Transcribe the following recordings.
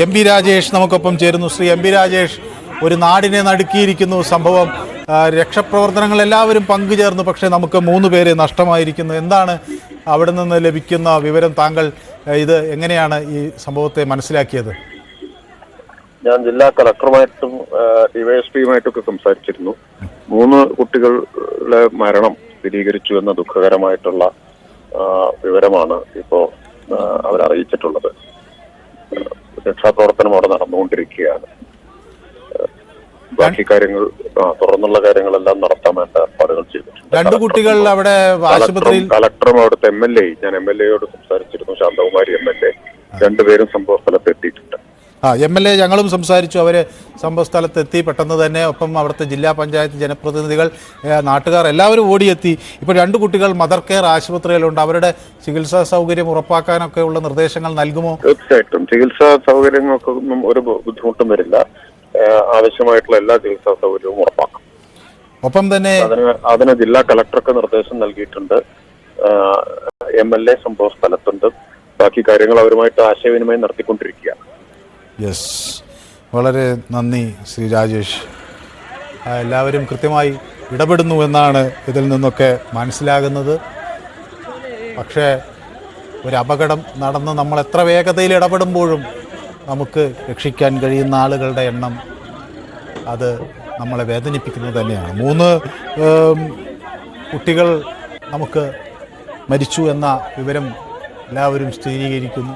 M P Rajesh നമുക്കൊപ്പം ചേരുന്നു. Shri M P Rajesh, ഒരു നാടിനെ നടുക്കിയിരിക്കുന്നു സംഭവം. രക്ഷാപ്രവർത്തനങ്ങൾ എല്ലാവരും പങ്കുചേർന്നു, പക്ഷേ നമുക്ക് 3 പേരെ നഷ്ടമായിരിക്കുന്നു. എന്താണ് അവിടെ നിന്ന് ലഭിക്കുന്ന വിവരം? താങ്കൾ ഇത് എങ്ങനെയാണ് ഈ സംഭവത്തെ മനസ്സിലാക്കിയത്? ഞാൻ ജില്ലാ കളക്ടറുമായിട്ടും ഡിവൈഎസ്പിയുമായിട്ടൊക്കെ സംസാരിച്ചിരുന്നു. 3 കുട്ടികളുടെ മരണം സ്ഥിരീകരിച്ചു എന്ന ദുഃഖകരമായിട്ടുള്ള വിവരമാണ് ഇപ്പോൾ അവരറിയിച്ചിട്ടുള്ളത്. രക്ഷാപ്രവർത്തനം അവിടെ നടന്നുകൊണ്ടിരിക്കുകയാണ്. ബാക്കി കാര്യങ്ങൾ തുടർന്നുള്ള കാര്യങ്ങളെല്ലാം നടത്താൻ വേണ്ട ഏർപ്പാടുകൾ ചെയ്തിട്ടുണ്ട്. 2 കുട്ടികൾ അവിടെ ആശുപത്രിയിൽ, കളക്ടറും അവിടുത്തെ ഞാൻ MLA-യോട് സംസാരിച്ചിരുന്നു, ശാന്തകുമാരി MLA. 2 പേരും സംഭവ സ്ഥലത്ത് എത്തിയിട്ടുണ്ട്. MLA ഞങ്ങളും സംസാരിച്ചു. അവർ സംഭവ സ്ഥലത്തെത്തി പെട്ടെന്ന് തന്നെ. ഒപ്പം അവിടുത്തെ ജില്ലാ പഞ്ചായത്ത് ജനപ്രതിനിധികൾ, നാട്ടുകാർ എല്ലാവരും ഓടിയെത്തി. ഇപ്പോൾ 2 കുട്ടികൾ മദർ കെയർ ആശുപത്രിയിലുണ്ട്. അവരുടെ ചികിത്സാ സൗകര്യം ഉറപ്പാക്കാനൊക്കെ ഉള്ള നിർദ്ദേശങ്ങൾ നൽകുമോ? തീർച്ചയായിട്ടും ചികിത്സാ സൗകര്യങ്ങൾക്കൊന്നും ഒരു ബുദ്ധിമുട്ടും വരില്ല. ആവശ്യമായിട്ടുള്ള എല്ലാ ചികിത്സാ സൗകര്യവും ഉറപ്പാക്കും. ഒപ്പം തന്നെ അതിന് ജില്ലാ കളക്ടർക്ക് നിർദ്ദേശം നൽകിയിട്ടുണ്ട്. MLA സംഭവ സ്ഥലത്തുണ്ട്. ബാക്കി കാര്യങ്ങൾ അവരുമായിട്ട് ആശയവിനിമയം നടത്തിക്കൊണ്ടിരിക്കുകയാണ്. യെസ്, വളരെ നന്ദി ശ്രീ രാജേഷ്. എല്ലാവരും കൃത്യമായി ഇടപെടുന്നു എന്നാണ് ഇതിൽ നിന്നൊക്കെ മനസ്സിലാകുന്നത്. പക്ഷേ ഒരു അപകടം നടന്ന് നമ്മൾ എത്ര വേഗതയിൽ ഇടപെടുമ്പോഴും നമുക്ക് രക്ഷിക്കാൻ കഴിയുന്ന ആളുകളുടെ എണ്ണം അത് നമ്മളെ വേദനിപ്പിക്കുന്നത് തന്നെയാണ്. 3 കുട്ടികൾ നമുക്ക് മരിച്ചു എന്ന വിവരം എല്ലാവരും സ്ഥിരീകരിക്കുന്നു.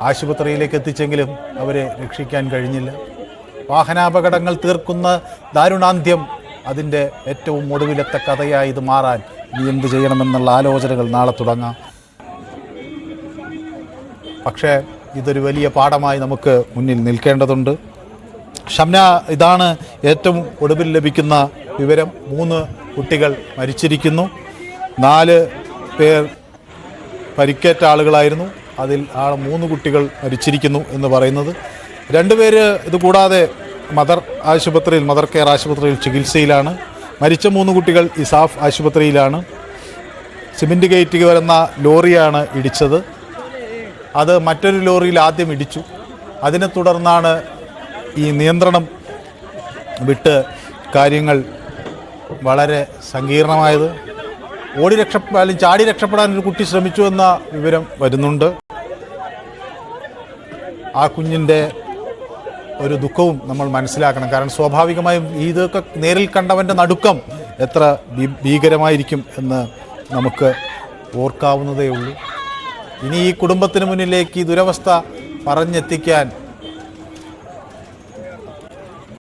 ആശുപത്രിയിലേക്ക് എത്തിച്ചെങ്കിലും അവരെ രക്ഷിക്കാൻ കഴിഞ്ഞില്ല. വാഹനാപകടങ്ങൾ തീർക്കുന്ന ദാരുണാന്ത്യം അതിൻ്റെ ഏറ്റവും ഒടുവിലത്തെ കഥയായി ഇത് മാറാൻ ഇനി എന്ത് ചെയ്യണമെന്നുള്ള ആലോചനകൾ നാളെ തുടങ്ങാം. പക്ഷേ ഇതൊരു വലിയ പാഠമായി നമുക്ക് മുന്നിൽ നിൽക്കേണ്ടതുണ്ട്. ഷംന, ഇതാണ് ഏറ്റവും ഒടുവിൽ ലഭിക്കുന്ന വിവരം. 3 കുട്ടികൾ മരിച്ചിരിക്കുന്നു. 4 പേർ പരിക്കേറ്റ ആളുകളായിരുന്നു. അതിൽ 3 കുട്ടികൾ മരിച്ചിരിക്കുന്നു എന്ന് പറയുന്നത്. 2 പേര് ഇതുകൂടാതെ മദർ കെയർ ആശുപത്രിയിൽ ചികിത്സയിലാണ്. മരിച്ച 3 കുട്ടികൾ ഇസാഫ് ആശുപത്രിയിലാണ്. സിമൻറ്റ് ഗേറ്റ് വരുന്ന ലോറിയാണ് ഇടിച്ചത്. അത് മറ്റൊരു ലോറിയിൽ ആദ്യം ഇടിച്ചു. അതിനെ തുടർന്നാണ് ഈ നിയന്ത്രണം വിട്ട് കാര്യങ്ങൾ വളരെ സങ്കീർണമായത്. ചാടി രക്ഷപ്പെടാൻ ഒരു കുട്ടി ശ്രമിച്ചു എന്ന വിവരം വരുന്നുണ്ട്. ആ കുഞ്ഞിൻ്റെ ഒരു ദുഃഖവും നമ്മൾ മനസ്സിലാക്കണം. കാരണം സ്വാഭാവികമായും ഇതൊക്കെ നേരിൽ കണ്ടവൻ്റെ നടുക്കം എത്ര ഭീകരമായിരിക്കും എന്ന് നമുക്ക് ഓർക്കാവുന്നതേ ഉള്ളൂ. ഇനി ഈ കുടുംബത്തിന് മുന്നിലേക്ക് ഈ ദുരവസ്ഥ പറഞ്ഞെത്തിക്കാൻ